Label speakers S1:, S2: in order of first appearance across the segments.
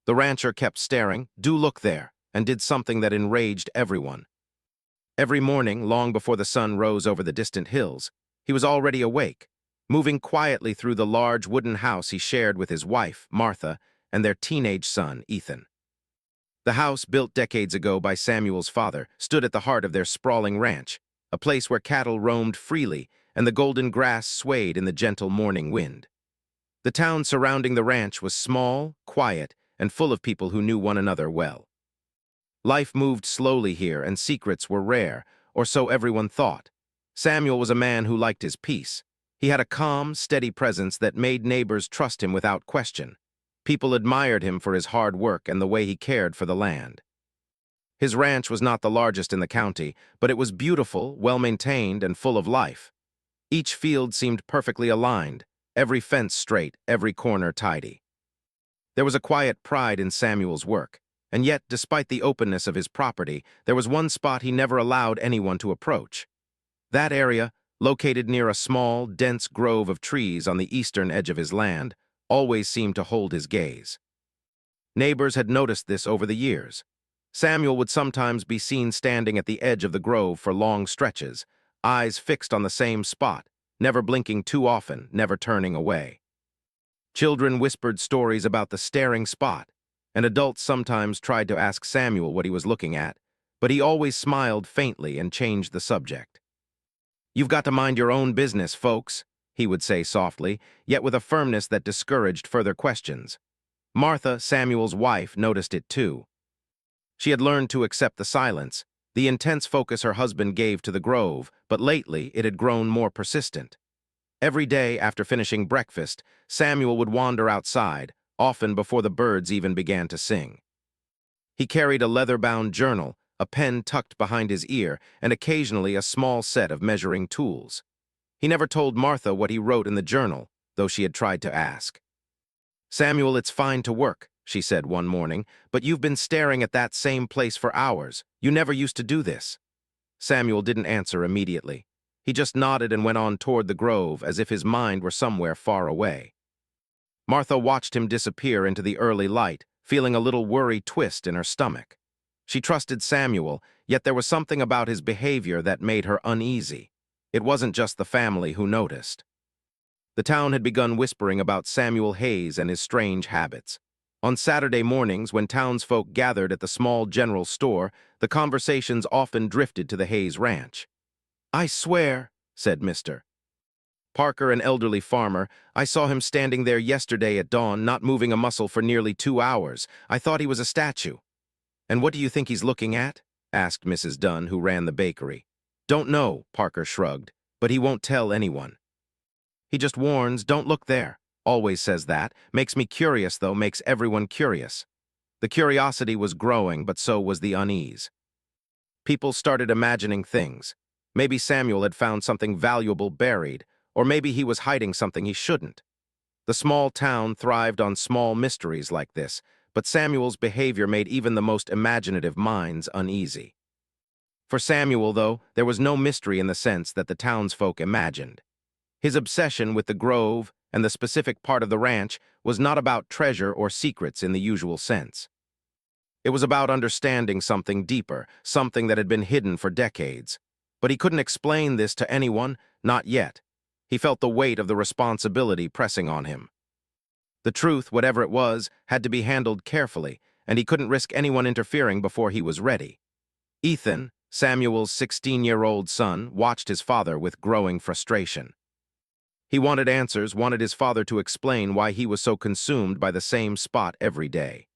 S1: The rancher kept staring, "Do look there," and did something that enraged everyone. Every morning, long before the sun rose over the distant hills, he was already awake, moving quietly through the large wooden house he shared with his wife, Martha, and their teenage son, Ethan. The house, built decades ago by Samuel's father, stood at the heart of their sprawling ranch, a place where cattle roamed freely and the golden grass swayed in the gentle morning wind. The town surrounding the ranch was small, quiet, and full of people who knew one another well. Life moved slowly here, and secrets were rare, or so everyone thought. Samuel was a man who liked his peace. He had a calm, steady presence that made neighbors trust him without question. People admired him for his hard work and the way he cared for the land. His ranch was not the largest in the county, but it was beautiful, well-maintained, and full of life. Each field seemed perfectly aligned, every fence straight, every corner tidy. There was a quiet pride in Samuel's work, and yet, despite the openness of his property, there was one spot he never allowed anyone to approach. That area, located near a small, dense grove of trees on the eastern edge of his land, always seemed to hold his gaze. Neighbors had noticed this over the years. Samuel would sometimes be seen standing at the edge of the grove for long stretches, eyes fixed on the same spot, never blinking too often, never turning away. Children whispered stories about the staring spot, and adults sometimes tried to ask Samuel what he was looking at, but he always smiled faintly and changed the subject. "You've got to mind your own business, folks," he would say softly, yet with a firmness that discouraged further questions. Martha, Samuel's wife, noticed it too. She had learned to accept the silence, the intense focus her husband gave to the grove, but lately it had grown more persistent. Every day after finishing breakfast, Samuel would wander outside, often before the birds even began to sing. He carried a leather-bound journal, a pen tucked behind his ear, and occasionally a small set of measuring tools. He never told Martha what he wrote in the journal, though she had tried to ask. "Samuel, it's fine to work," she said one morning, "but you've been staring at that same place for hours. You never used to do this." Samuel didn't answer immediately. He just nodded and went on toward the grove as if his mind were somewhere far away. Martha watched him disappear into the early light, feeling a little worry twist in her stomach. She trusted Samuel, yet there was something about his behavior that made her uneasy. It wasn't just the family who noticed. The town had begun whispering about Samuel Hayes and his strange habits. On Saturday mornings, when townsfolk gathered at the small general store, the conversations often drifted to the Hayes ranch. "I swear," said Mr. Parker, an elderly farmer, "I saw him standing there yesterday at dawn, not moving a muscle for nearly 2 hours. I thought he was a statue." "And what do you think he's looking at?" asked Mrs. Dunn, who ran the bakery. "Don't know," Parker shrugged, "but he won't tell anyone. He just warns, 'Don't look there.' Always says that. Makes me curious, though, makes everyone curious." The curiosity was growing, but so was the unease. People started imagining things. Maybe Samuel had found something valuable buried, or maybe he was hiding something he shouldn't. The small town thrived on small mysteries like this, but Samuel's behavior made even the most imaginative minds uneasy. For Samuel, though, there was no mystery in the sense that the townsfolk imagined. His obsession with the grove and the specific part of the ranch was not about treasure or secrets in the usual sense. It was about understanding something deeper, something that had been hidden for decades. But he couldn't explain this to anyone, not yet. He felt the weight of the responsibility pressing on him. The truth, whatever it was, had to be handled carefully, and he couldn't risk anyone interfering before he was ready. Ethan, Samuel's 16-year-old son, watched his father with growing frustration. He wanted answers, wanted his father to explain why he was so consumed by the same spot every day.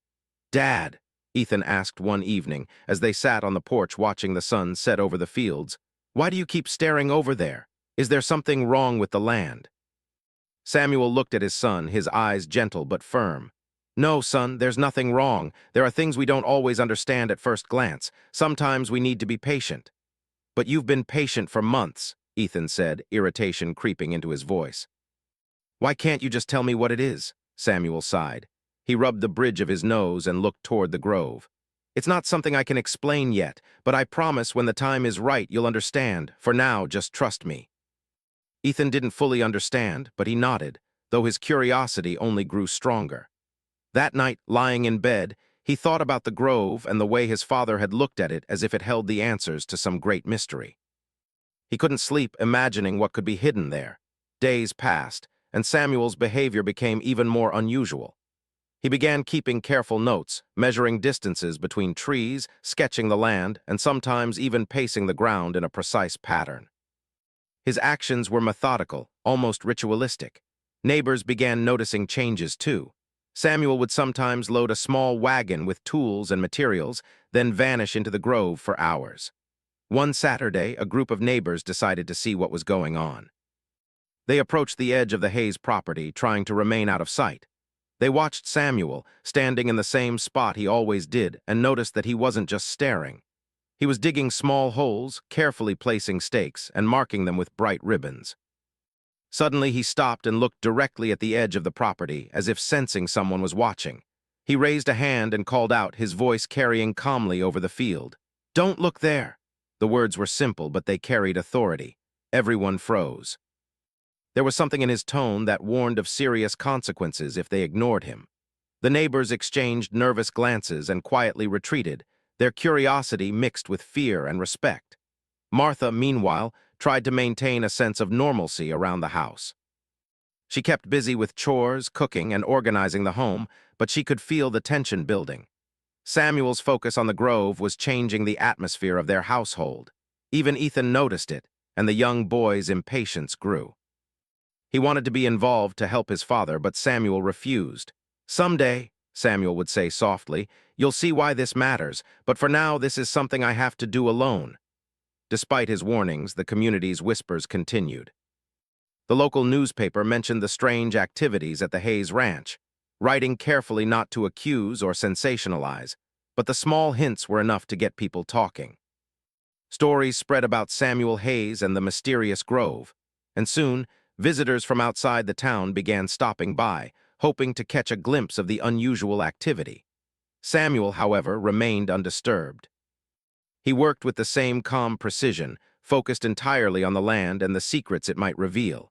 S1: "Dad," Ethan asked one evening, as they sat on the porch watching the sun set over the fields, "why do you keep staring over there? Is there something wrong with the land?" Samuel looked at his son, his eyes gentle but firm. "No, son, there's nothing wrong. There are things we don't always understand at first glance. Sometimes we need to be patient." "But you've been patient for months," Ethan said, irritation creeping into his voice. "Why can't you just tell me what it is?" Samuel sighed. He rubbed the bridge of his nose and looked toward the grove. "It's not something I can explain yet, but I promise when the time is right you'll understand. For now, just trust me." Ethan didn't fully understand, but he nodded, though his curiosity only grew stronger. That night, lying in bed, he thought about the grove and the way his father had looked at it as if it held the answers to some great mystery. He couldn't sleep imagining what could be hidden there. Days passed, and Samuel's behavior became even more unusual. He began keeping careful notes, measuring distances between trees, sketching the land, and sometimes even pacing the ground in a precise pattern. His actions were methodical, almost ritualistic. Neighbors began noticing changes too. Samuel would sometimes load a small wagon with tools and materials, then vanish into the grove for hours. One Saturday, a group of neighbors decided to see what was going on. They approached the edge of the Hayes property, trying to remain out of sight. They watched Samuel, standing in the same spot he always did, and noticed that he wasn't just staring. He was digging small holes, carefully placing stakes, and marking them with bright ribbons. Suddenly, he stopped and looked directly at the edge of the property, as if sensing someone was watching. He raised a hand and called out, his voice carrying calmly over the field. "Don't look there!" The words were simple, but they carried authority. Everyone froze. There was something in his tone that warned of serious consequences if they ignored him. The neighbors exchanged nervous glances and quietly retreated, their curiosity mixed with fear and respect. Martha, meanwhile, tried to maintain a sense of normalcy around the house. She kept busy with chores, cooking, and organizing the home, but she could feel the tension building. Samuel's focus on the grove was changing the atmosphere of their household. Even Ethan noticed it, and the young boy's impatience grew. He wanted to be involved to help his father, but Samuel refused. "Someday," Samuel would say softly, "you'll see why this matters, but for now this is something I have to do alone." Despite his warnings, the community's whispers continued. The local newspaper mentioned the strange activities at the Hayes Ranch, writing carefully not to accuse or sensationalize, but the small hints were enough to get people talking. Stories spread about Samuel Hayes and the mysterious grove, and soon, visitors from outside the town began stopping by, hoping to catch a glimpse of the unusual activity. Samuel, however, remained undisturbed. He worked with the same calm precision, focused entirely on the land and the secrets it might reveal.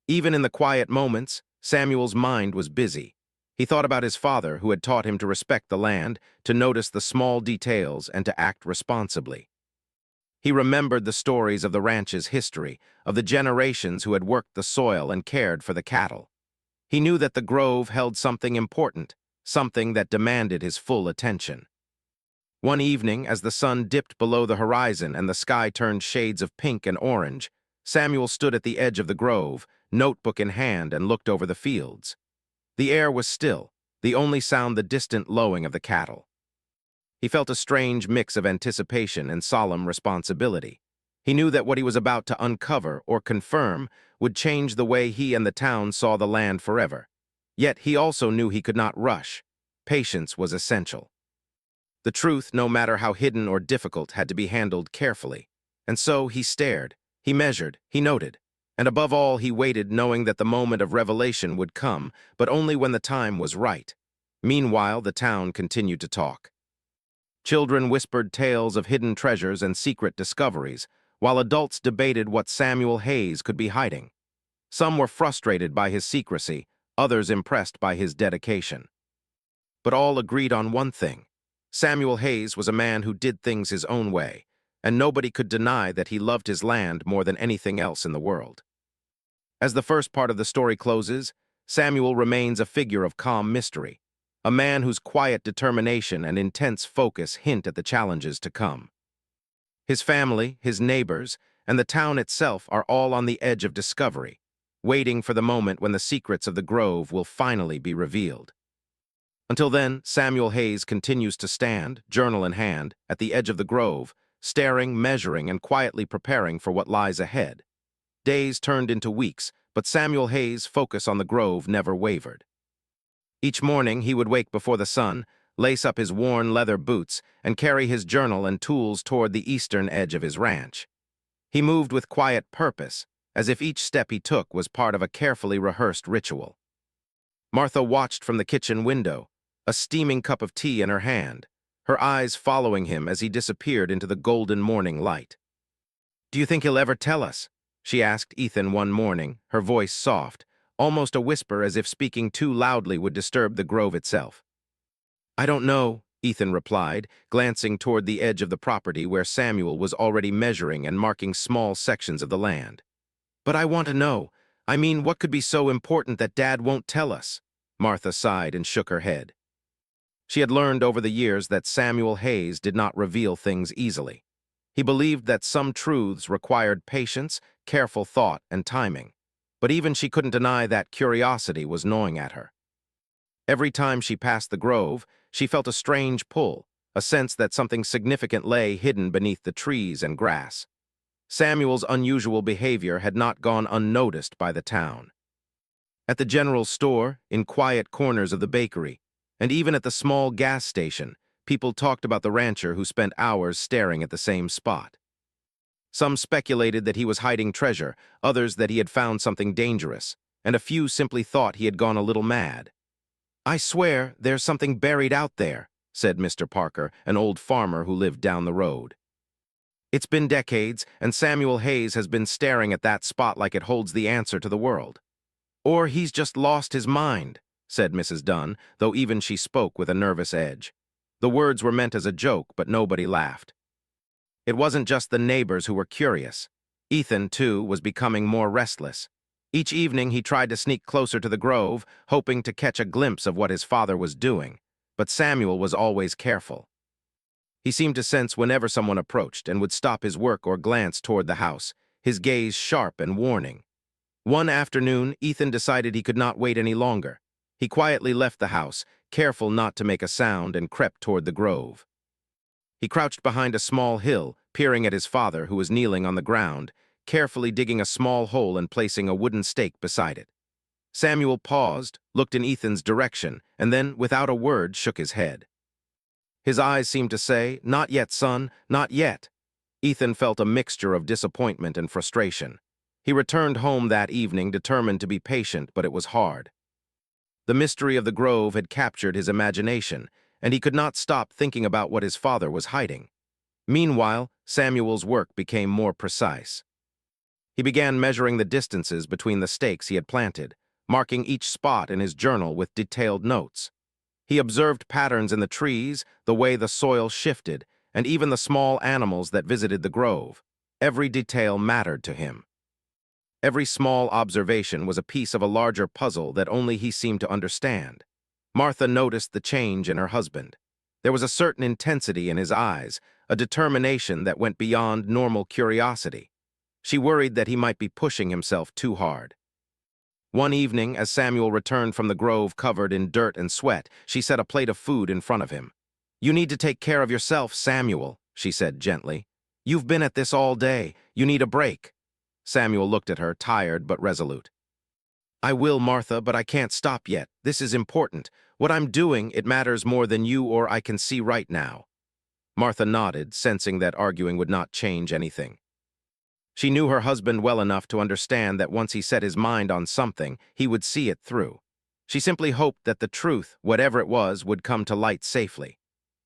S1: Even in the quiet moments, Samuel's mind was busy. He thought about his father, who had taught him to respect the land, to notice the small details, and to act responsibly. He remembered the stories of the ranch's history, of the generations who had worked the soil and cared for the cattle. He knew that the grove held something important, something that demanded his full attention. One evening, as the sun dipped below the horizon and the sky turned shades of pink and orange, Samuel stood at the edge of the grove, notebook in hand, and looked over the fields. The air was still, the only sound the distant lowing of the cattle. He felt a strange mix of anticipation and solemn responsibility. He knew that what he was about to uncover or confirm would change the way he and the town saw the land forever. Yet he also knew he could not rush. Patience was essential. The truth, no matter how hidden or difficult, had to be handled carefully. And so he stared, he measured, he noted. And above all, he waited, knowing that the moment of revelation would come, but only when the time was right. Meanwhile, the town continued to talk. Children whispered tales of hidden treasures and secret discoveries, while adults debated what Samuel Hayes could be hiding. Some were frustrated by his secrecy, others impressed by his dedication. But all agreed on one thing. Samuel Hayes was a man who did things his own way, and nobody could deny that he loved his land more than anything else in the world. As the first part of the story closes, Samuel remains a figure of calm mystery, a man whose quiet determination and intense focus hint at the challenges to come. His family, his neighbors, and the town itself are all on the edge of discovery, waiting for the moment when the secrets of the grove will finally be revealed. Until then, Samuel Hayes continues to stand, journal in hand, at the edge of the grove, staring, measuring, and quietly preparing for what lies ahead. Days turned into weeks, but Samuel Hayes' focus on the grove never wavered. Each morning, he would wake before the sun, lace up his worn leather boots, and carry his journal and tools toward the eastern edge of his ranch. He moved with quiet purpose, as if each step he took was part of a carefully rehearsed ritual. Martha watched from the kitchen window, a steaming cup of tea in her hand, her eyes following him as he disappeared into the golden morning light. "Do you think he'll ever tell us?" she asked Ethan one morning, her voice soft, almost a whisper as if speaking too loudly would disturb the grove itself. "I don't know," Ethan replied, glancing toward the edge of the property where Samuel was already measuring and marking small sections of the land. "But I want to know. I mean, what could be so important that Dad won't tell us?" Martha sighed and shook her head. She had learned over the years that Samuel Hayes did not reveal things easily. He believed that some truths required patience, careful thought, and timing. But even she couldn't deny that curiosity was gnawing at her. Every time she passed the grove, she felt a strange pull, a sense that something significant lay hidden beneath the trees and grass. Samuel's unusual behavior had not gone unnoticed by the town. At the general store, in quiet corners of the bakery, and even at the small gas station, people talked about the rancher who spent hours staring at the same spot. Some speculated that he was hiding treasure, others that he had found something dangerous, and a few simply thought he had gone a little mad. "I swear there's something buried out there," said Mr. Parker, an old farmer who lived down the road. "It's been decades, and Samuel Hayes has been staring at that spot like it holds the answer to the world. Or he's just lost his mind," said Mrs. Dunn, though even she spoke with a nervous edge. The words were meant as a joke, but nobody laughed. It wasn't just the neighbors who were curious. Ethan, too, was becoming more restless. Each evening he tried to sneak closer to the grove, hoping to catch a glimpse of what his father was doing, but Samuel was always careful. He seemed to sense whenever someone approached and would stop his work or glance toward the house, his gaze sharp and warning. One afternoon, Ethan decided he could not wait any longer. He quietly left the house, careful not to make a sound, and crept toward the grove. He crouched behind a small hill, peering at his father, who was kneeling on the ground, carefully digging a small hole and placing a wooden stake beside it. Samuel paused, looked in Ethan's direction, and then, without a word, shook his head. His eyes seemed to say, "Not yet, son, not yet." Ethan felt a mixture of disappointment and frustration. He returned home that evening, determined to be patient, but it was hard. The mystery of the grove had captured his imagination, and he could not stop thinking about what his father was hiding. Meanwhile, Samuel's work became more precise. He began measuring the distances between the stakes he had planted, marking each spot in his journal with detailed notes. He observed patterns in the trees, the way the soil shifted, and even the small animals that visited the grove. Every detail mattered to him. Every small observation was a piece of a larger puzzle that only he seemed to understand. Martha noticed the change in her husband. There was a certain intensity in his eyes, a determination that went beyond normal curiosity. She worried that he might be pushing himself too hard. One evening, as Samuel returned from the grove covered in dirt and sweat, she set a plate of food in front of him. "You need to take care of yourself, Samuel," she said gently. "You've been at this all day. You need a break." Samuel looked at her, tired but resolute. "I will, Martha, but I can't stop yet. This is important. What I'm doing, it matters more than you or I can see right now." Martha nodded, sensing that arguing would not change anything. She knew her husband well enough to understand that once he set his mind on something, he would see it through. She simply hoped that the truth, whatever it was, would come to light safely.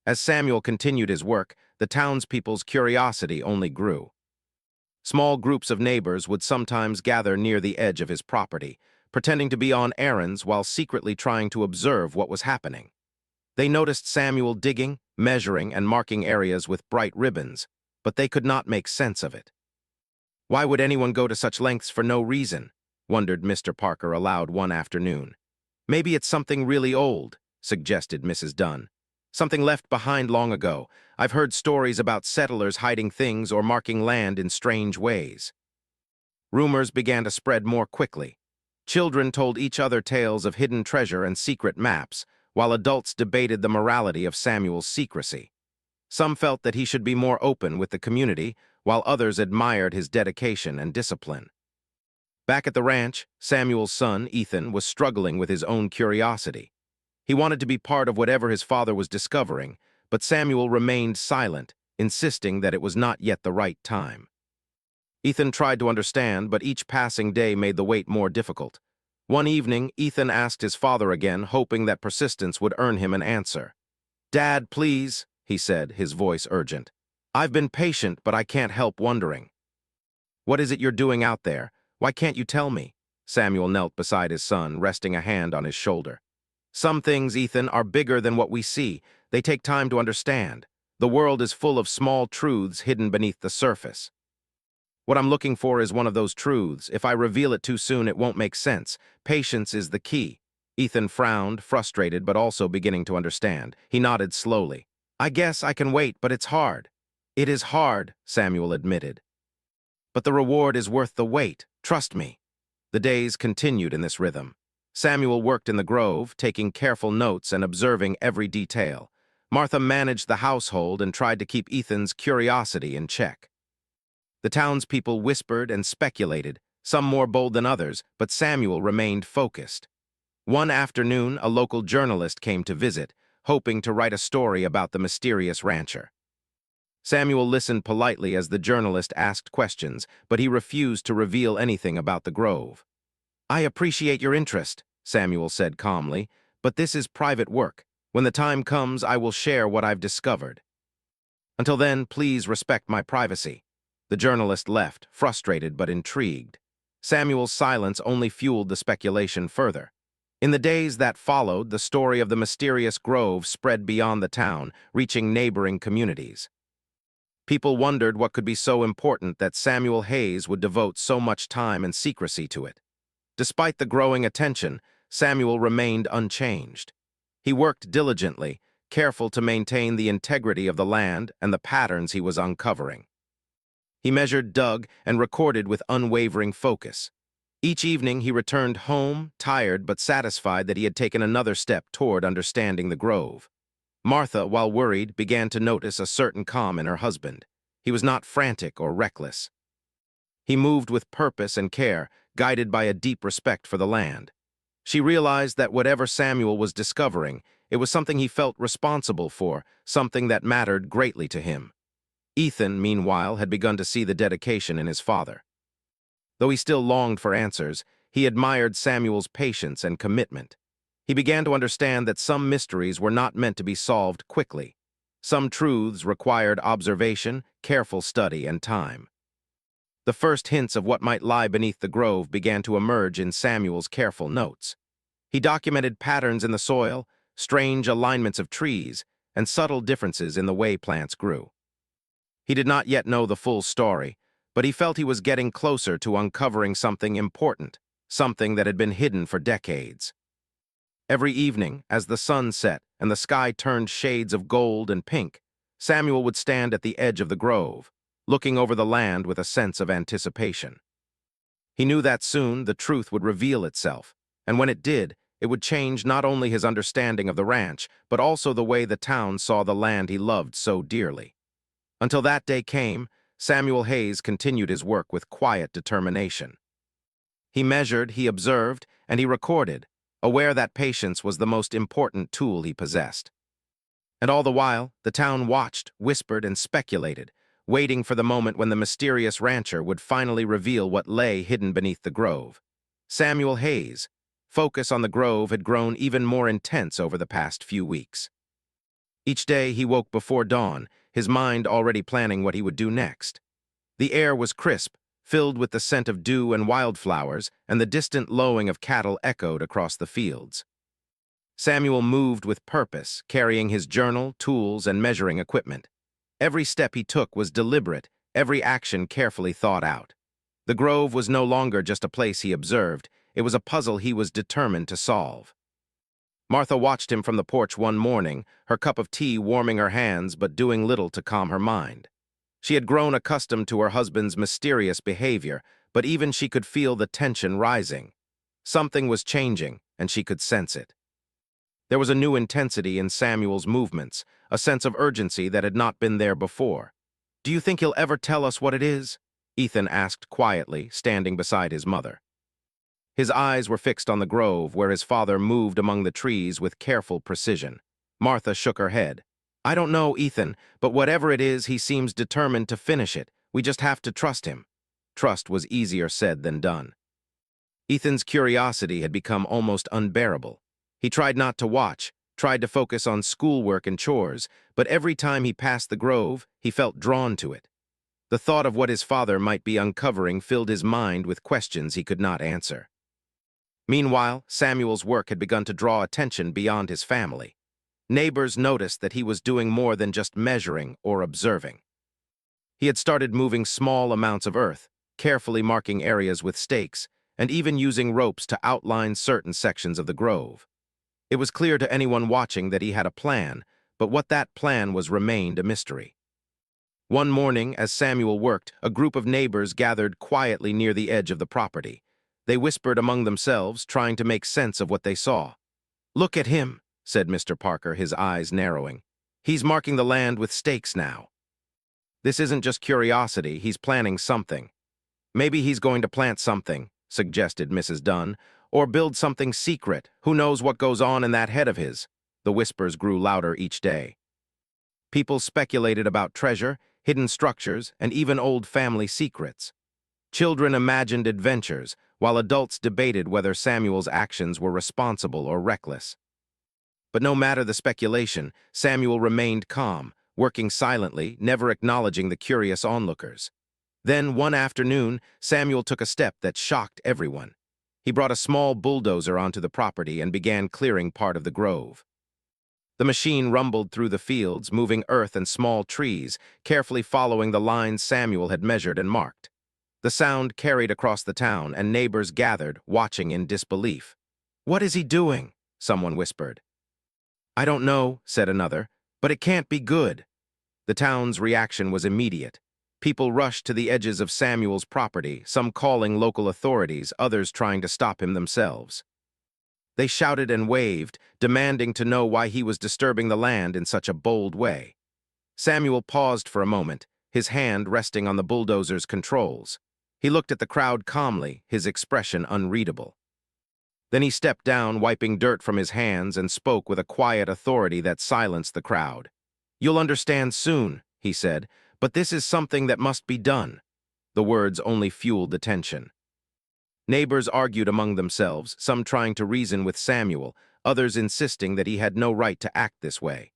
S1: As Samuel continued his work, the townspeople's curiosity only grew. Small groups of neighbors would sometimes gather near the edge of his property, pretending to be on errands while secretly trying to observe what was happening. They noticed Samuel digging, measuring, and marking areas with bright ribbons, but they could not make sense of it. "Why would anyone go to such lengths for no reason?" wondered Mr. Parker aloud one afternoon. "Maybe it's something really old," suggested Mrs. Dunn. "Something left behind long ago. I've heard stories about settlers hiding things or marking land in strange ways." Rumors began to spread more quickly. Children told each other tales of hidden treasure and secret maps, while adults debated the morality of Samuel's secrecy. Some felt that he should be more open with the community, while others admired his dedication and discipline. Back at the ranch, Samuel's son, Ethan, was struggling with his own curiosity. He wanted to be part of whatever his father was discovering, but Samuel remained silent, insisting that it was not yet the right time. Ethan tried to understand, but each passing day made the wait more difficult. One evening, Ethan asked his father again, hoping that persistence would earn him an answer. "Dad, please," he said, his voice urgent. "I've been patient, but I can't help wondering." "What is it you're doing out there? Why can't you tell me?" Samuel knelt beside his son, resting a hand on his shoulder. Some things, Ethan, are bigger than what we see. They take time to understand. The world is full of small truths hidden beneath the surface. What I'm looking for is one of those truths. If I reveal it too soon, it won't make sense. Patience is the key. Ethan frowned, frustrated, but also beginning to understand. He nodded slowly. I guess I can wait, but it's hard. It is hard, Samuel admitted. But the reward is worth the wait. Trust me. The days continued in this rhythm. Samuel worked in the grove, taking careful notes and observing every detail. Martha managed the household and tried to keep Ethan's curiosity in check. The townspeople whispered and speculated, some more bold than others, but Samuel remained focused. One afternoon, a local journalist came to visit, hoping to write a story about the mysterious rancher. Samuel listened politely as the journalist asked questions, but he refused to reveal anything about the grove. I appreciate your interest, Samuel said calmly, but this is private work. When the time comes, I will share what I've discovered. Until then, please respect my privacy. The journalist left, frustrated but intrigued. Samuel's silence only fueled the speculation further. In the days that followed, the story of the mysterious grove spread beyond the town, reaching neighboring communities. People wondered what could be so important that Samuel Hayes would devote so much time and secrecy to it. Despite the growing attention, Samuel remained unchanged. He worked diligently, careful to maintain the integrity of the land and the patterns he was uncovering. He measured, dug, and recorded with unwavering focus. Each evening he returned home, tired but satisfied that he had taken another step toward understanding the grove. Martha, while worried, began to notice a certain calm in her husband. He was not frantic or reckless. He moved with purpose and care, guided by a deep respect for the land. She realized that whatever Samuel was discovering, it was something he felt responsible for, something that mattered greatly to him. Ethan, meanwhile, had begun to see the dedication in his father. Though he still longed for answers, he admired Samuel's patience and commitment. He began to understand that some mysteries were not meant to be solved quickly. Some truths required observation, careful study, and time. The first hints of what might lie beneath the grove began to emerge in Samuel's careful notes. He documented patterns in the soil, strange alignments of trees, and subtle differences in the way plants grew. He did not yet know the full story, but he felt he was getting closer to uncovering something important, something that had been hidden for decades. Every evening, as the sun set and the sky turned shades of gold and pink, Samuel would stand at the edge of the grove, looking over the land with a sense of anticipation. He knew that soon the truth would reveal itself, and when it did, it would change not only his understanding of the ranch, but also the way the town saw the land he loved so dearly. Until that day came, Samuel Hayes continued his work with quiet determination. He measured, he observed, and he recorded, aware that patience was the most important tool he possessed. And all the while, the town watched, whispered, and speculated, waiting for the moment when the mysterious rancher would finally reveal what lay hidden beneath the grove. Samuel Hayes' focus on the grove had grown even more intense over the past few weeks. Each day he woke before dawn, his mind already planning what he would do next. The air was crisp, filled with the scent of dew and wildflowers, and the distant lowing of cattle echoed across the fields. Samuel moved with purpose, carrying his journal, tools, and measuring equipment. Every step he took was deliberate, every action carefully thought out. The grove was no longer just a place he observed, it was a puzzle he was determined to solve. Martha watched him from the porch one morning, her cup of tea warming her hands but doing little to calm her mind. She had grown accustomed to her husband's mysterious behavior, but even she could feel the tension rising. Something was changing, and she could sense it. There was a new intensity in Samuel's movements, a sense of urgency that had not been there before. "Do you think he'll ever tell us what it is?" Ethan asked quietly, standing beside his mother. His eyes were fixed on the grove, where his father moved among the trees with careful precision. Martha shook her head. "I don't know, Ethan, but whatever it is, he seems determined to finish it. We just have to trust him." Trust was easier said than done. Ethan's curiosity had become almost unbearable. He tried not to watch, tried to focus on schoolwork and chores, but every time he passed the grove, he felt drawn to it. The thought of what his father might be uncovering filled his mind with questions he could not answer. Meanwhile, Samuel's work had begun to draw attention beyond his family. Neighbors noticed that he was doing more than just measuring or observing. He had started moving small amounts of earth, carefully marking areas with stakes, and even using ropes to outline certain sections of the grove. It was clear to anyone watching that he had a plan, but what that plan was remained a mystery. One morning, as Samuel worked, a group of neighbors gathered quietly near the edge of the property. They whispered among themselves, trying to make sense of what they saw. "Look at him," said Mr. Parker, his eyes narrowing. "He's marking the land with stakes now. This isn't just curiosity, he's planning something. Maybe he's going to plant something," suggested Mrs. Dunn, "or build something secret. Who knows what goes on in that head of his?" The whispers grew louder each day. People speculated about treasure, hidden structures, and even old family secrets. Children imagined adventures, while adults debated whether Samuel's actions were responsible or reckless. But no matter the speculation, Samuel remained calm, working silently, never acknowledging the curious onlookers. Then, one afternoon, Samuel took a step that shocked everyone. He brought a small bulldozer onto the property and began clearing part of the grove. The machine rumbled through the fields, moving earth and small trees, carefully following the lines Samuel had measured and marked. The sound carried across the town, and neighbors gathered, watching in disbelief. "What is he doing?" someone whispered. "I don't know," said another, "but it can't be good." The town's reaction was immediate. People rushed to the edges of Samuel's property, some calling local authorities, others trying to stop him themselves. They shouted and waved, demanding to know why he was disturbing the land in such a bold way. Samuel paused for a moment, his hand resting on the bulldozer's controls. He looked at the crowd calmly, his expression unreadable. Then he stepped down, wiping dirt from his hands, and spoke with a quiet authority that silenced the crowd. "You'll understand soon," he said, "but this is something that must be done." The words only fueled the tension. Neighbors argued among themselves, some trying to reason with Samuel, others insisting that he had no right to act this way.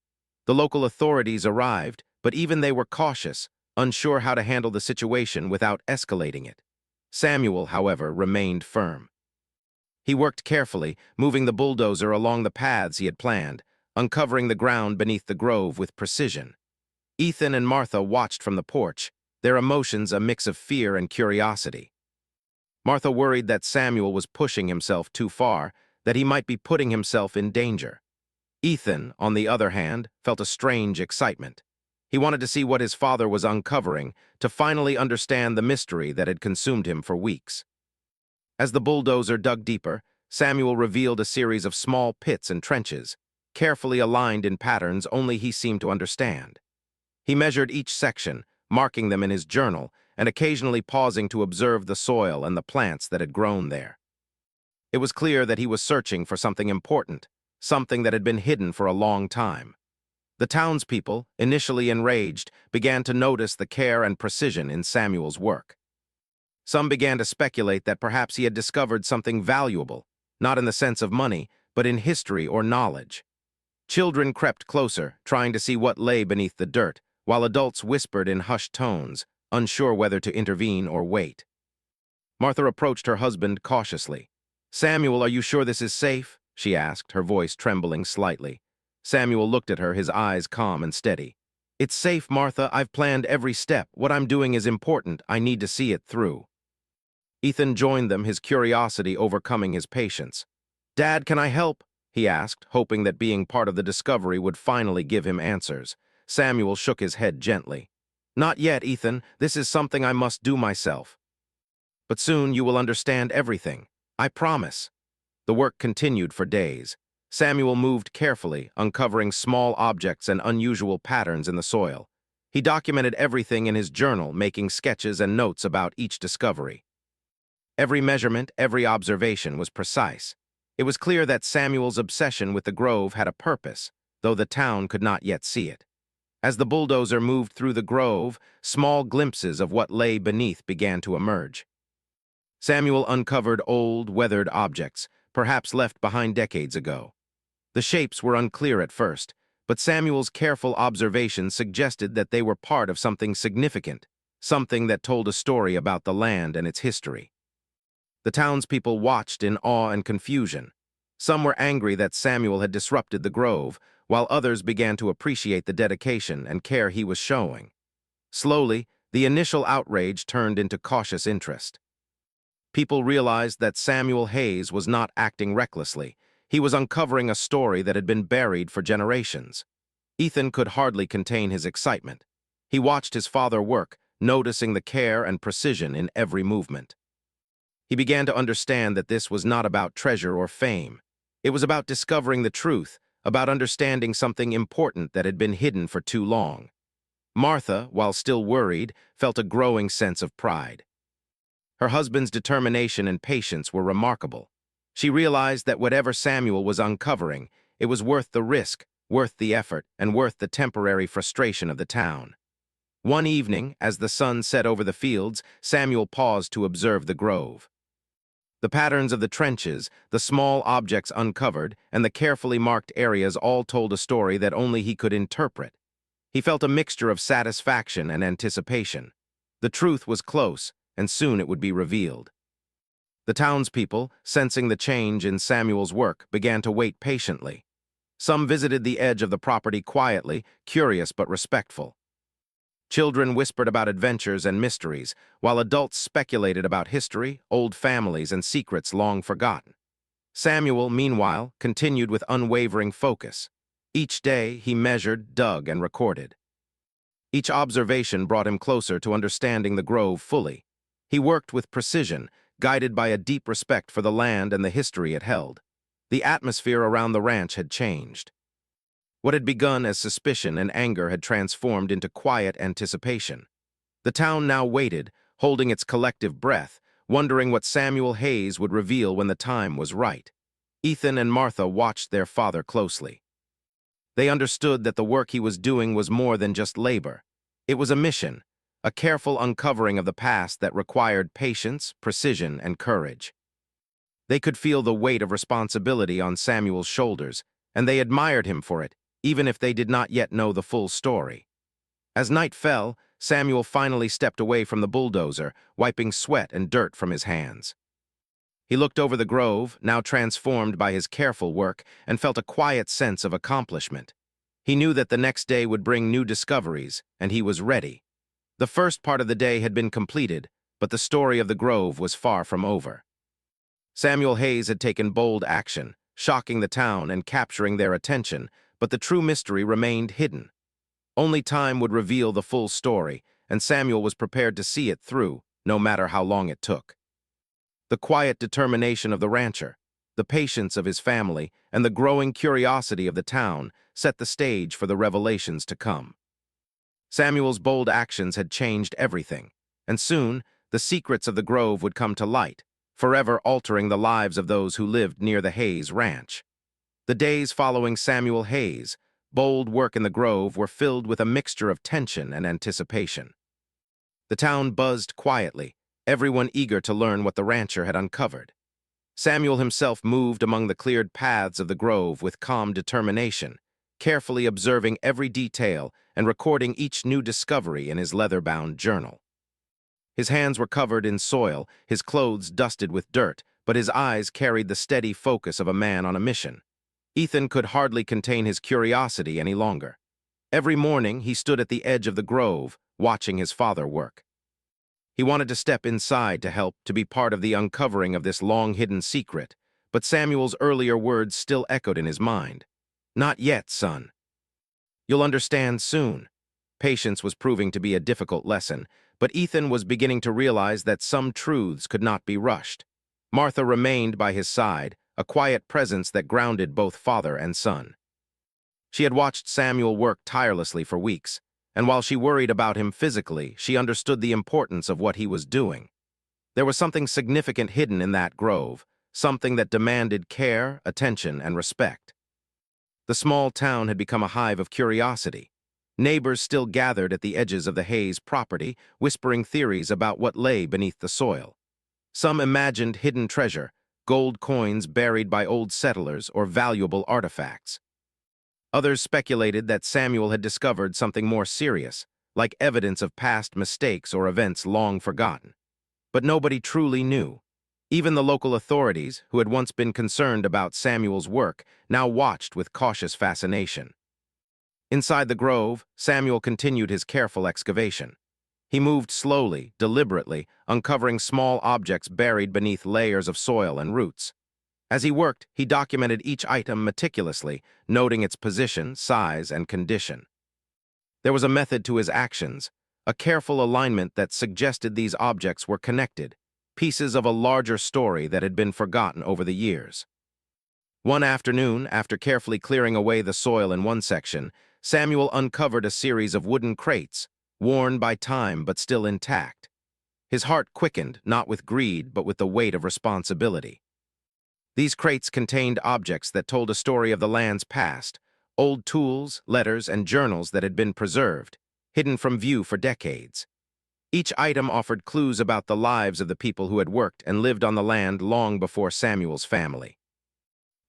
S1: The local authorities arrived, but even they were cautious, unsure how to handle the situation without escalating it. Samuel, however, remained firm. He worked carefully, moving the bulldozer along the paths he had planned, uncovering the ground beneath the grove with precision. Ethan and Martha watched from the porch, their emotions a mix of fear and curiosity. Martha worried that Samuel was pushing himself too far, that he might be putting himself in danger. Ethan, on the other hand, felt a strange excitement. He wanted to see what his father was uncovering, to finally understand the mystery that had consumed him for weeks. As the bulldozer dug deeper, Samuel revealed a series of small pits and trenches, carefully aligned in patterns only he seemed to understand. He measured each section, marking them in his journal, and occasionally pausing to observe the soil and the plants that had grown there. It was clear that he was searching for something important, something that had been hidden for a long time. The townspeople, initially enraged, began to notice the care and precision in Samuel's work. Some began to speculate that perhaps he had discovered something valuable, not in the sense of money, but in history or knowledge. Children crept closer, trying to see what lay beneath the dirt, while adults whispered in hushed tones, unsure whether to intervene or wait. Martha approached her husband cautiously. "Samuel, are you sure this is safe?" she asked, her voice trembling slightly. Samuel looked at her, his eyes calm and steady. "It's safe, Martha. I've planned every step. What I'm doing is important. I need to see it through." Ethan joined them, his curiosity overcoming his patience. "Dad, can I help?" he asked, hoping that being part of the discovery would finally give him answers. Samuel shook his head gently. "Not yet, Ethan. This is something I must do myself. But soon you will understand everything. I promise." The work continued for days. Samuel moved carefully, uncovering small objects and unusual patterns in the soil. He documented everything in his journal, making sketches and notes about each discovery. Every measurement, every observation was precise. It was clear that Samuel's obsession with the grove had a purpose, though the town could not yet see it. As the bulldozer moved through the grove, small glimpses of what lay beneath began to emerge. Samuel uncovered old, weathered objects, perhaps left behind decades ago. The shapes were unclear at first, but Samuel's careful observation suggested that they were part of something significant, something that told a story about the land and its history. The townspeople watched in awe and confusion. Some were angry that Samuel had disrupted the grove, while others began to appreciate the dedication and care he was showing. Slowly, the initial outrage turned into cautious interest. People realized that Samuel Hayes was not acting recklessly. He was uncovering a story that had been buried for generations. Ethan could hardly contain his excitement. He watched his father work, noticing the care and precision in every movement. He began to understand that this was not about treasure or fame. It was about discovering the truth, about understanding something important that had been hidden for too long. Martha, while still worried, felt a growing sense of pride. Her husband's determination and patience were remarkable. She realized that whatever Samuel was uncovering, it was worth the risk, worth the effort, and worth the temporary frustration of the town. One evening, as the sun set over the fields, Samuel paused to observe the grove. The patterns of the trenches, the small objects uncovered, and the carefully marked areas all told a story that only he could interpret. He felt a mixture of satisfaction and anticipation. The truth was close, and soon it would be revealed. The townspeople, sensing the change in Samuel's work, began to wait patiently. Some visited the edge of the property quietly, curious but respectful. Children whispered about adventures and mysteries, while adults speculated about history, old families, and secrets long forgotten. Samuel, meanwhile, continued with unwavering focus. Each day, he measured, dug, and recorded. Each observation brought him closer to understanding the grove fully. He worked with precision, guided by a deep respect for the land and the history it held. The atmosphere around the ranch had changed. What had begun as suspicion and anger had transformed into quiet anticipation. The town now waited, holding its collective breath, wondering what Samuel Hayes would reveal when the time was right. Ethan and Martha watched their father closely. They understood that the work he was doing was more than just labor. It was a mission, a careful uncovering of the past that required patience, precision, and courage. They could feel the weight of responsibility on Samuel's shoulders, and they admired him for it, even if they did not yet know the full story. As night fell, Samuel finally stepped away from the bulldozer, wiping sweat and dirt from his hands. He looked over the grove, now transformed by his careful work, and felt a quiet sense of accomplishment. He knew that the next day would bring new discoveries, and he was ready. The first part of the day had been completed, but the story of the grove was far from over. Samuel Hayes had taken bold action, shocking the town and capturing their attention, but the true mystery remained hidden. Only time would reveal the full story, and Samuel was prepared to see it through, no matter how long it took. The quiet determination of the rancher, the patience of his family, and the growing curiosity of the town set the stage for the revelations to come. Samuel's bold actions had changed everything, and soon the secrets of the grove would come to light, forever altering the lives of those who lived near the Hayes Ranch. The days following Samuel Hayes' bold work in the grove were filled with a mixture of tension and anticipation. The town buzzed quietly, everyone eager to learn what the rancher had uncovered. Samuel himself moved among the cleared paths of the grove with calm determination, carefully observing every detail and recording each new discovery in his leather-bound journal. His hands were covered in soil, his clothes dusted with dirt, but his eyes carried the steady focus of a man on a mission. Ethan could hardly contain his curiosity any longer. Every morning, he stood at the edge of the grove, watching his father work. He wanted to step inside to help, to be part of the uncovering of this long-hidden secret, but Samuel's earlier words still echoed in his mind. "Not yet, son. You'll understand soon." Patience was proving to be a difficult lesson, but Ethan was beginning to realize that some truths could not be rushed. Martha remained by his side, a quiet presence that grounded both father and son. She had watched Samuel work tirelessly for weeks, and while she worried about him physically, she understood the importance of what he was doing. There was something significant hidden in that grove, something that demanded care, attention, and respect. The small town had become a hive of curiosity. Neighbors still gathered at the edges of the Hayes property, whispering theories about what lay beneath the soil. Some imagined hidden treasure, gold coins buried by old settlers or valuable artifacts. Others speculated that Samuel had discovered something more serious, like evidence of past mistakes or events long forgotten. But nobody truly knew. Even the local authorities, who had once been concerned about Samuel's work, now watched with cautious fascination. Inside the grove, Samuel continued his careful excavation. He moved slowly, deliberately, uncovering small objects buried beneath layers of soil and roots. As he worked, he documented each item meticulously, noting its position, size, and condition. There was a method to his actions, a careful alignment that suggested these objects were connected, pieces of a larger story that had been forgotten over the years. One afternoon, after carefully clearing away the soil in one section, Samuel uncovered a series of wooden crates, worn by time but still intact. His heart quickened, not with greed, but with the weight of responsibility. These crates contained objects that told a story of the land's past, old tools, letters, and journals that had been preserved, hidden from view for decades. Each item offered clues about the lives of the people who had worked and lived on the land long before Samuel's family.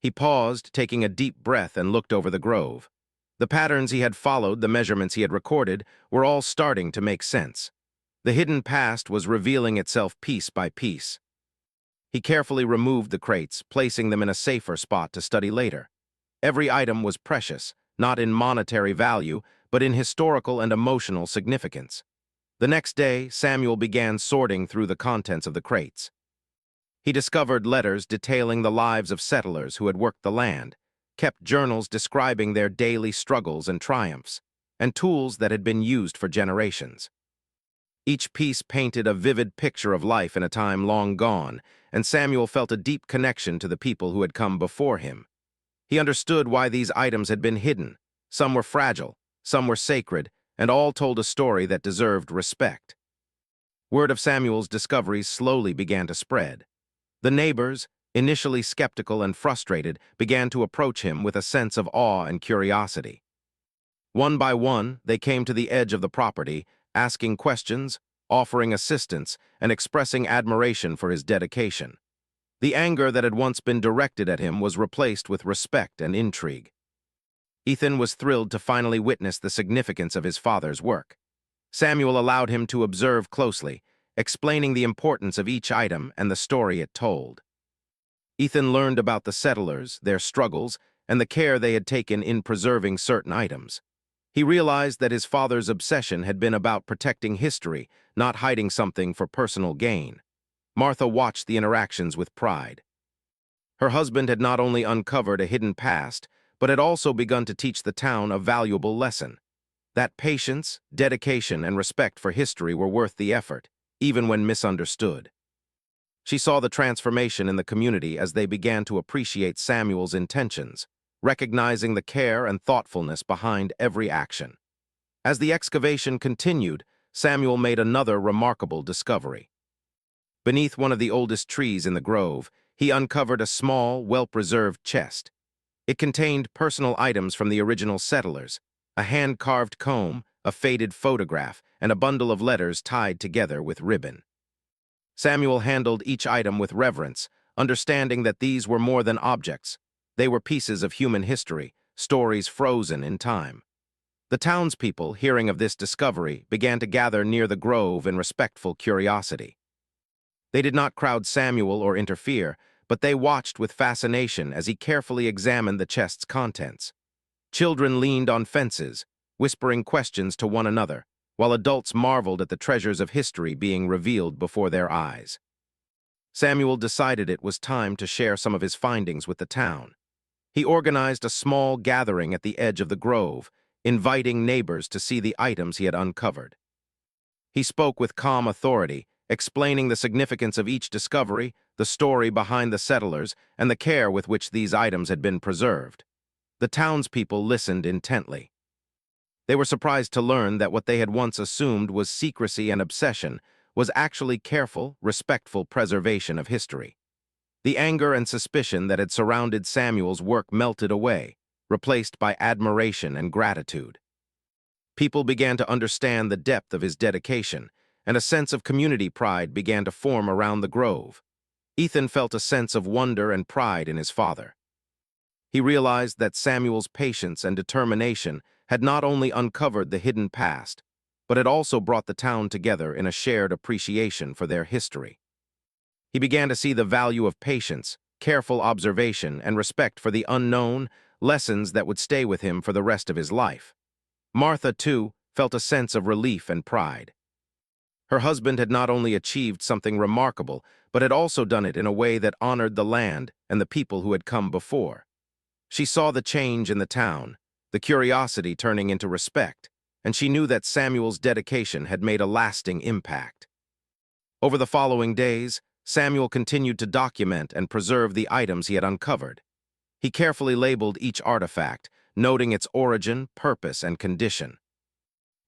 S1: He paused, taking a deep breath, and looked over the grove. The patterns he had followed, the measurements he had recorded, were all starting to make sense. The hidden past was revealing itself piece by piece. He carefully removed the crates, placing them in a safer spot to study later. Every item was precious, not in monetary value, but in historical and emotional significance. The next day, Samuel began sorting through the contents of the crates. He discovered letters detailing the lives of settlers who had worked the land, kept journals describing their daily struggles and triumphs, and tools that had been used for generations. Each piece painted a vivid picture of life in a time long gone, and Samuel felt a deep connection to the people who had come before him. He understood why these items had been hidden. Some were fragile, some were sacred, and all told a story that deserved respect. Word of Samuel's discoveries slowly began to spread. The neighbors, initially skeptical and frustrated, began to approach him with a sense of awe and curiosity. One by one, they came to the edge of the property, asking questions, offering assistance, and expressing admiration for his dedication. The anger that had once been directed at him was replaced with respect and intrigue. Ethan was thrilled to finally witness the significance of his father's work. Samuel allowed him to observe closely, explaining the importance of each item and the story it told. Ethan learned about the settlers, their struggles, and the care they had taken in preserving certain items. He realized that his father's obsession had been about protecting history, not hiding something for personal gain. Martha watched the interactions with pride. Her husband had not only uncovered a hidden past, but had also begun to teach the town a valuable lesson. That patience, dedication, and respect for history were worth the effort, even when misunderstood. She saw the transformation in the community as they began to appreciate Samuel's intentions, recognizing the care and thoughtfulness behind every action. As the excavation continued, Samuel made another remarkable discovery. Beneath one of the oldest trees in the grove, he uncovered a small, well-preserved chest. It contained personal items from the original settlers, a hand-carved comb, a faded photograph, and a bundle of letters tied together with ribbon. Samuel handled each item with reverence, understanding that these were more than objects. They were pieces of human history, stories frozen in time. The townspeople, hearing of this discovery, began to gather near the grove in respectful curiosity. They did not crowd Samuel or interfere, but they watched with fascination as he carefully examined the chest's contents. Children leaned on fences, whispering questions to one another, while adults marveled at the treasures of history being revealed before their eyes. Samuel decided it was time to share some of his findings with the town. He organized a small gathering at the edge of the grove, inviting neighbors to see the items he had uncovered. He spoke with calm authority, explaining the significance of each discovery, the story behind the settlers, and the care with which these items had been preserved. The townspeople listened intently. They were surprised to learn that what they had once assumed was secrecy and obsession was actually careful, respectful preservation of history. The anger and suspicion that had surrounded Samuel's work melted away, replaced by admiration and gratitude. People began to understand the depth of his dedication, and a sense of community pride began to form around the grove. Ethan felt a sense of wonder and pride in his father. He realized that Samuel's patience and determination had not only uncovered the hidden past, but had also brought the town together in a shared appreciation for their history. He began to see the value of patience, careful observation, and respect for the unknown, lessons that would stay with him for the rest of his life. Martha, too, felt a sense of relief and pride. Her husband had not only achieved something remarkable, but had also done it in a way that honored the land and the people who had come before. She saw the change in the town, the curiosity turning into respect, and she knew that Samuel's dedication had made a lasting impact. Over the following days, Samuel continued to document and preserve the items he had uncovered. He carefully labeled each artifact, noting its origin, purpose, and condition.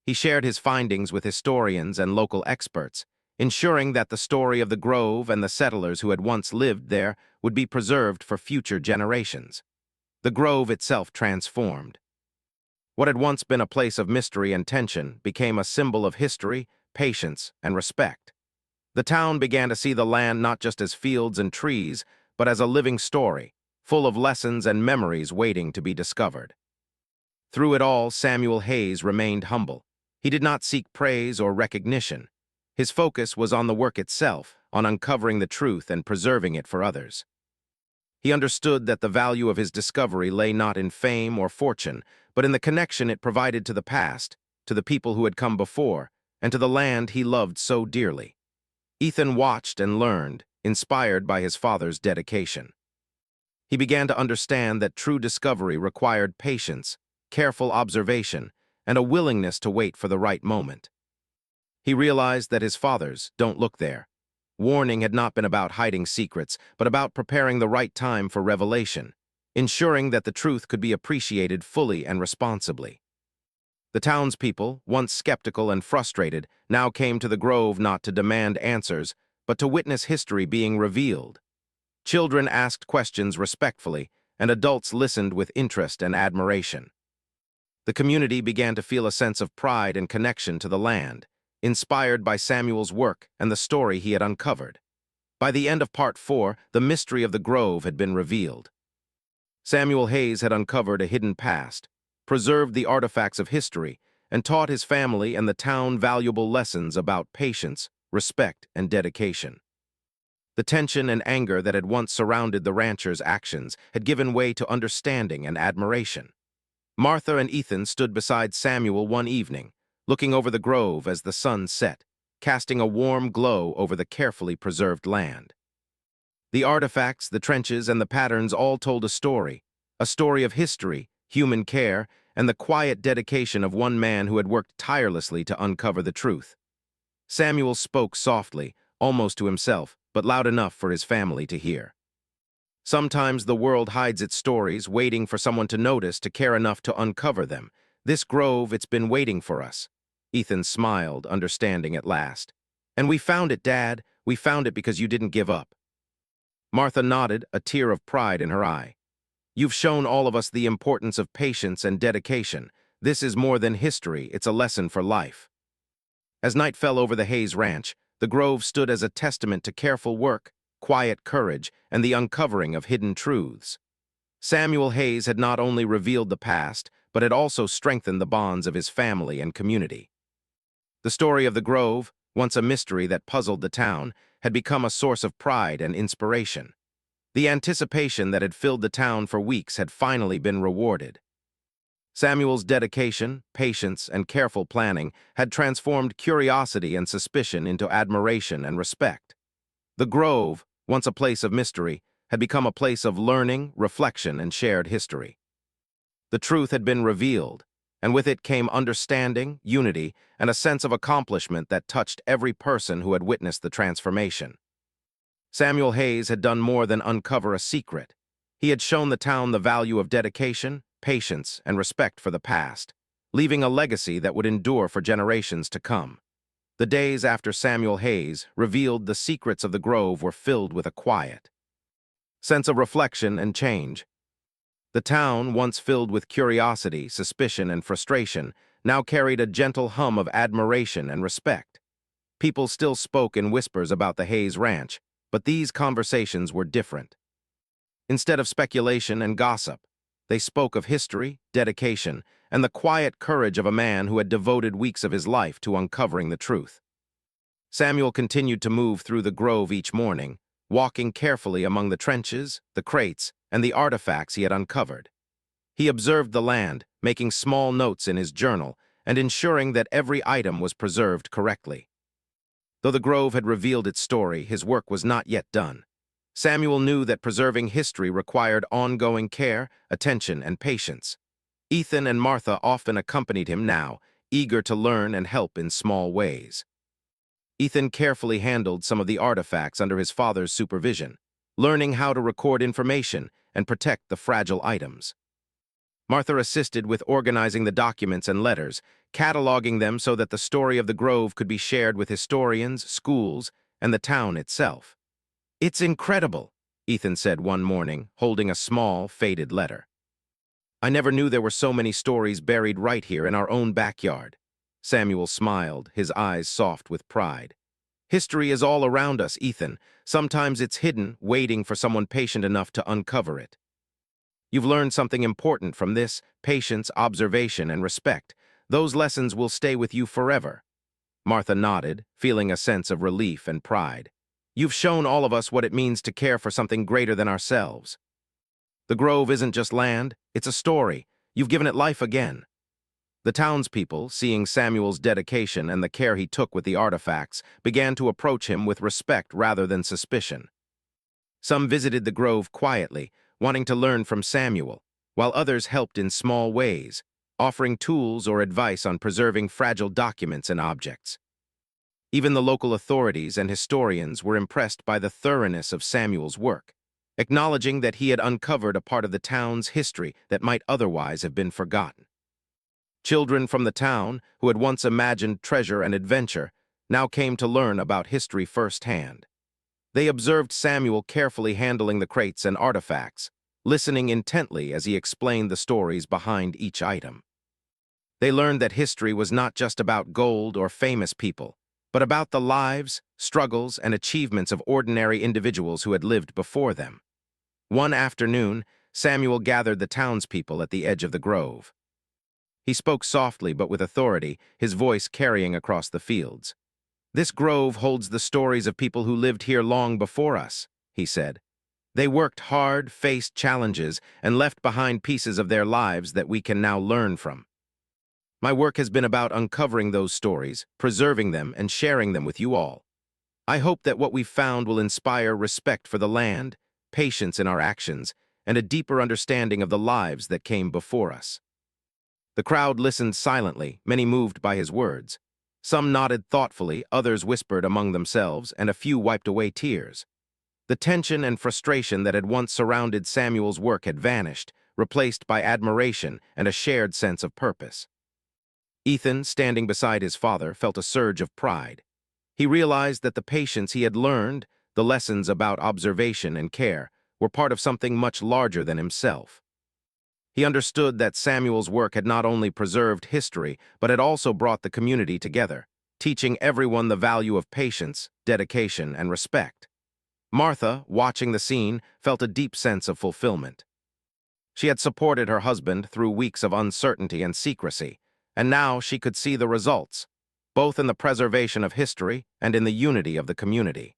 S1: He shared his findings with historians and local experts, ensuring that the story of the grove and the settlers who had once lived there would be preserved for future generations. The grove itself transformed. What had once been a place of mystery and tension became a symbol of history, patience, and respect. The town began to see the land not just as fields and trees, but as a living story, full of lessons and memories waiting to be discovered. Through it all, Samuel Hayes remained humble. He did not seek praise or recognition. His focus was on the work itself, on uncovering the truth and preserving it for others. He understood that the value of his discovery lay not in fame or fortune, but in the connection it provided to the past, to the people who had come before, and to the land he loved so dearly. Ethan watched and learned, inspired by his father's dedication. He began to understand that true discovery required patience, careful observation, and a willingness to wait for the right moment. He realized that his father's "don't look there" warning had not been about hiding secrets, but about preparing the right time for revelation, ensuring that the truth could be appreciated fully and responsibly. The townspeople, once skeptical and frustrated, now came to the grove not to demand answers, but to witness history being revealed. Children asked questions respectfully, and adults listened with interest and admiration. The community began to feel a sense of pride and connection to the land, inspired by Samuel's work and the story he had uncovered. By the end of Part 4, the mystery of the grove had been revealed. Samuel Hayes had uncovered a hidden past, preserved the artifacts of history, and taught his family and the town valuable lessons about patience, respect, and dedication. The tension and anger that had once surrounded the rancher's actions had given way to understanding and admiration. Martha and Ethan stood beside Samuel one evening, looking over the grove as the sun set, casting a warm glow over the carefully preserved land. The artifacts, the trenches, and the patterns all told a story of history, human care, and the quiet dedication of one man who had worked tirelessly to uncover the truth. Samuel spoke softly, almost to himself, but loud enough for his family to hear. Sometimes the world hides its stories, waiting for someone to notice, to care enough to uncover them. This grove, it's been waiting for us. Ethan smiled, understanding at last. And we found it, Dad. We found it because you didn't give up. Martha nodded, a tear of pride in her eye. You've shown all of us the importance of patience and dedication. This is more than history, it's a lesson for life. As night fell over the Hayes Ranch, the grove stood as a testament to careful work, quiet courage, and the uncovering of hidden truths. Samuel Hayes had not only revealed the past, but had also strengthened the bonds of his family and community. The story of the grove, once a mystery that puzzled the town, had become a source of pride and inspiration. The anticipation that had filled the town for weeks had finally been rewarded. Samuel's dedication, patience, and careful planning had transformed curiosity and suspicion into admiration and respect. The grove, once a place of mystery, had become a place of learning, reflection, and shared history. The truth had been revealed, and with it came understanding, unity, and a sense of accomplishment that touched every person who had witnessed the transformation. Samuel Hayes had done more than uncover a secret. He had shown the town the value of dedication, patience, and respect for the past, leaving a legacy that would endure for generations to come. The days after Samuel Hayes revealed the secrets of the grove were filled with a quiet sense of reflection and change. The town, once filled with curiosity, suspicion, and frustration, now carried a gentle hum of admiration and respect. People still spoke in whispers about the Hayes Ranch, but these conversations were different. Instead of speculation and gossip, they spoke of history, dedication, and the quiet courage of a man who had devoted weeks of his life to uncovering the truth. Samuel continued to move through the grove each morning, walking carefully among the trenches, the crates, and the artifacts he had uncovered. He observed the land, making small notes in his journal and ensuring that every item was preserved correctly. Though the grove had revealed its story, his work was not yet done. Samuel knew that preserving history required ongoing care, attention, and patience. Ethan and Martha often accompanied him now, eager to learn and help in small ways. Ethan carefully handled some of the artifacts under his father's supervision, learning how to record information and protect the fragile items. Martha assisted with organizing the documents and letters, cataloging them so that the story of the grove could be shared with historians, schools, and the town itself. "It's incredible," Ethan said one morning, holding a small, faded letter. "I never knew there were so many stories buried right here in our own backyard." Samuel smiled, his eyes soft with pride. "History is all around us, Ethan. Sometimes it's hidden, waiting for someone patient enough to uncover it. You've learned something important from this: patience, observation, and respect. Those lessons will stay with you forever." Martha nodded, feeling a sense of relief and pride. "You've shown all of us what it means to care for something greater than ourselves. The grove isn't just land, it's a story. You've given it life again." The townspeople, seeing Samuel's dedication and the care he took with the artifacts, began to approach him with respect rather than suspicion. Some visited the grove quietly, wanting to learn from Samuel, while others helped in small ways, offering tools or advice on preserving fragile documents and objects. Even the local authorities and historians were impressed by the thoroughness of Samuel's work, acknowledging that he had uncovered a part of the town's history that might otherwise have been forgotten. Children from the town, who had once imagined treasure and adventure, now came to learn about history firsthand. They observed Samuel carefully handling the crates and artifacts, listening intently as he explained the stories behind each item. They learned that history was not just about gold or famous people, but about the lives, struggles, and achievements of ordinary individuals who had lived before them. One afternoon, Samuel gathered the townspeople at the edge of the grove. He spoke softly but with authority, his voice carrying across the fields. "This grove holds the stories of people who lived here long before us," he said. "They worked hard, faced challenges, and left behind pieces of their lives that we can now learn from. My work has been about uncovering those stories, preserving them, and sharing them with you all. I hope that what we've found will inspire respect for the land, patience in our actions, and a deeper understanding of the lives that came before us." The crowd listened silently, many moved by his words. Some nodded thoughtfully, others whispered among themselves, and a few wiped away tears. The tension and frustration that had once surrounded Samuel's work had vanished, replaced by admiration and a shared sense of purpose. Ethan, standing beside his father, felt a surge of pride. He realized that the patience he had learned, the lessons about observation and care, were part of something much larger than himself. He understood that Samuel's work had not only preserved history, but had also brought the community together, teaching everyone the value of patience, dedication, and respect. Martha, watching the scene, felt a deep sense of fulfillment. She had supported her husband through weeks of uncertainty and secrecy, and now she could see the results, both in the preservation of history and in the unity of the community.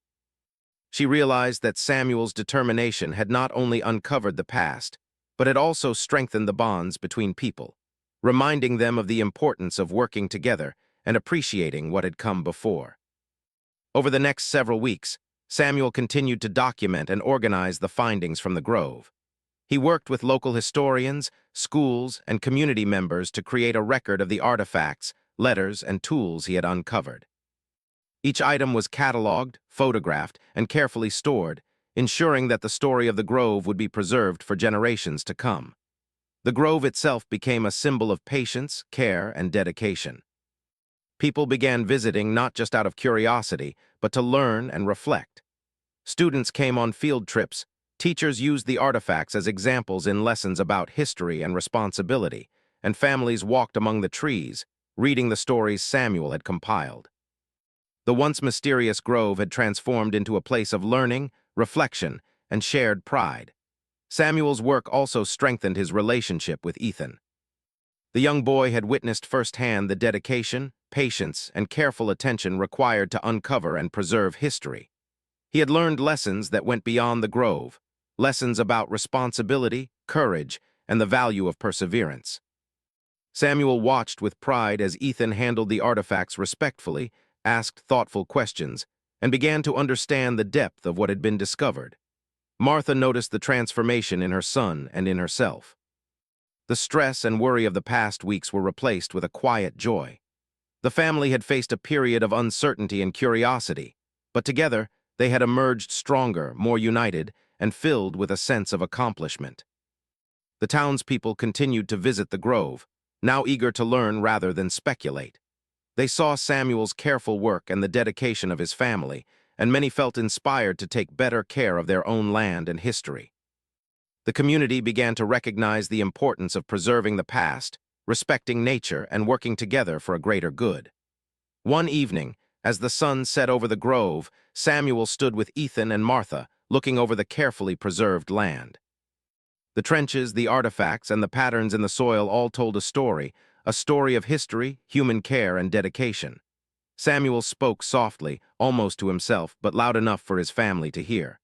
S1: She realized that Samuel's determination had not only uncovered the past, but had also strengthened the bonds between people, reminding them of the importance of working together and appreciating what had come before. Over the next several weeks, Samuel continued to document and organize the findings from the grove. He worked with local historians, schools, and community members to create a record of the artifacts, letters, and tools he had uncovered. Each item was cataloged, photographed, and carefully stored, ensuring that the story of the grove would be preserved for generations to come. The grove itself became a symbol of patience, care, and dedication. People began visiting not just out of curiosity, but to learn and reflect. Students came on field trips, teachers used the artifacts as examples in lessons about history and responsibility, and families walked among the trees, reading the stories Samuel had compiled. The once mysterious grove had transformed into a place of learning, reflection, and shared pride. Samuel's work also strengthened his relationship with Ethan. The young boy had witnessed firsthand the dedication, patience, and careful attention required to uncover and preserve history. He had learned lessons that went beyond the grove, lessons about responsibility, courage, and the value of perseverance. Samuel watched with pride as Ethan handled the artifacts respectfully, asked thoughtful questions, and began to understand the depth of what had been discovered. Martha noticed the transformation in her son and in herself. The stress and worry of the past weeks were replaced with a quiet joy. The family had faced a period of uncertainty and curiosity, but together they had emerged stronger, more united, and filled with a sense of accomplishment. The townspeople continued to visit the grove, now eager to learn rather than speculate. They saw Samuel's careful work and the dedication of his family, and many felt inspired to take better care of their own land and history. The community began to recognize the importance of preserving the past, respecting nature, and working together for a greater good. One evening, as the sun set over the grove, Samuel stood with Ethan and Martha, looking over the carefully preserved land. The trenches, the artifacts, and the patterns in the soil all told a story of history, human care, and dedication. Samuel spoke softly, almost to himself, but loud enough for his family to hear.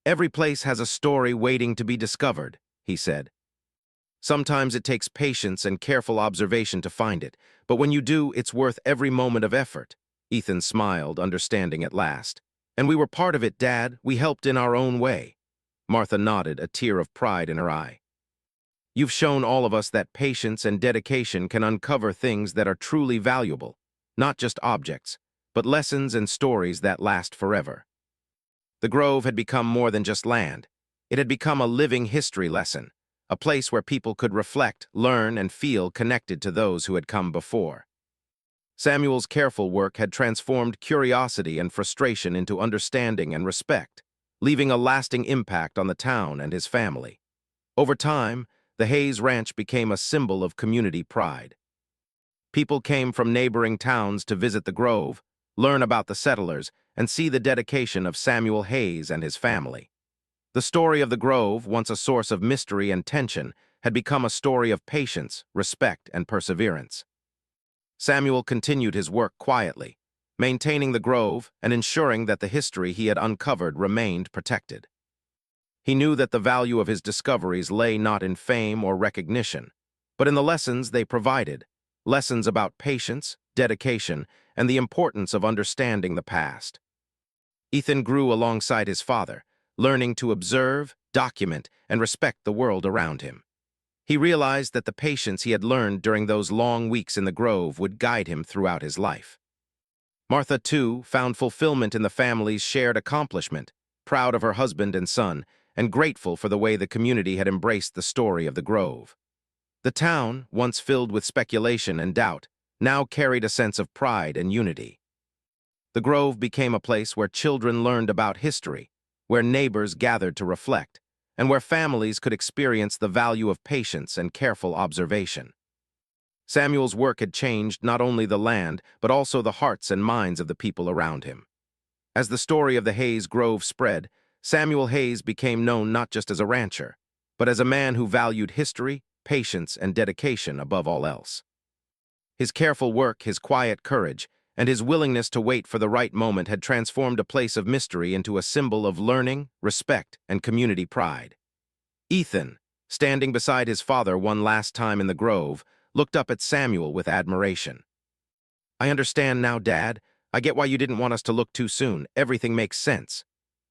S1: "Every place has a story waiting to be discovered," he said. "Sometimes it takes patience and careful observation to find it, but when you do, it's worth every moment of effort." Ethan smiled, understanding at last. "And we were part of it, Dad. We helped in our own way." Martha nodded, a tear of pride in her eye. "You've shown all of us that patience and dedication can uncover things that are truly valuable. Not just objects, but lessons and stories that last forever." The grove had become more than just land. It had become a living history lesson, a place where people could reflect, learn, and feel connected to those who had come before. Samuel's careful work had transformed curiosity and frustration into understanding and respect, leaving a lasting impact on the town and his family. Over time, the Hayes Ranch became a symbol of community pride. People came from neighboring towns to visit the grove, learn about the settlers, and see the dedication of Samuel Hayes and his family. The story of the grove, once a source of mystery and tension, had become a story of patience, respect, and perseverance. Samuel continued his work quietly, maintaining the grove and ensuring that the history he had uncovered remained protected. He knew that the value of his discoveries lay not in fame or recognition, but in the lessons they provided, lessons about patience, dedication, and the importance of understanding the past. Ethan grew alongside his father, learning to observe, document, and respect the world around him. He realized that the patience he had learned during those long weeks in the grove would guide him throughout his life. Martha, too, found fulfillment in the family's shared accomplishment, proud of her husband and son, and grateful for the way the community had embraced the story of the grove. The town, once filled with speculation and doubt, now carried a sense of pride and unity. The grove became a place where children learned about history, where neighbors gathered to reflect, and where families could experience the value of patience and careful observation. Samuel's work had changed not only the land, but also the hearts and minds of the people around him. As the story of the Hayes Grove spread, Samuel Hayes became known not just as a rancher, but as a man who valued history, patience, and dedication above all else. His careful work, his quiet courage, and his willingness to wait for the right moment had transformed a place of mystery into a symbol of learning, respect, and community pride. Ethan, standing beside his father one last time in the grove, looked up at Samuel with admiration. "I understand now, Dad. I get why you didn't want us to look too soon. Everything makes sense."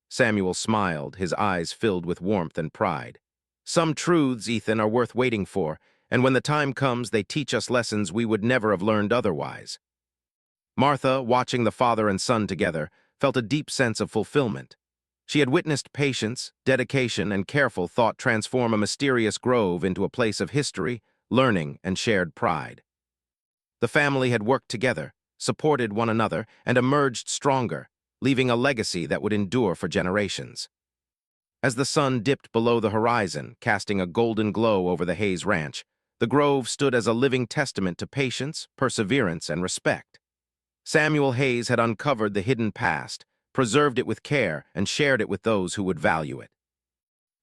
S1: Samuel smiled, his eyes filled with warmth and pride. "Some truths, Ethan, are worth waiting for, and when the time comes, they teach us lessons we would never have learned otherwise." Martha, watching the father and son together, felt a deep sense of fulfillment. She had witnessed patience, dedication, and careful thought transform a mysterious grove into a place of history, learning, and shared pride. The family had worked together, supported one another, and emerged stronger, leaving a legacy that would endure for generations. As the sun dipped below the horizon, casting a golden glow over the Hayes Ranch, the grove stood as a living testament to patience, perseverance, and respect. Samuel Hayes had uncovered the hidden past, preserved it with care, and shared it with those who would value it.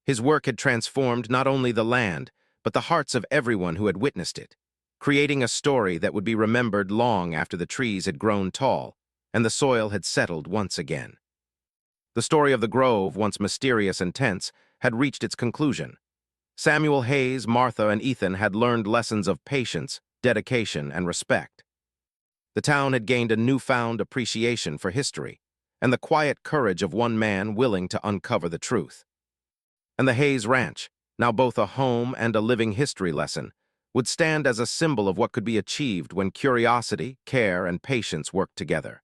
S1: His work had transformed not only the land, but the hearts of everyone who had witnessed it, creating a story that would be remembered long after the trees had grown tall and the soil had settled once again. The story of the Grove, once mysterious and tense, had reached its conclusion. Samuel Hayes, Martha, and Ethan had learned lessons of patience, dedication, and respect. The town had gained a newfound appreciation for history and the quiet courage of one man willing to uncover the truth. And the Hayes Ranch, now both a home and a living history lesson, would stand as a symbol of what could be achieved when curiosity, care, and patience worked together.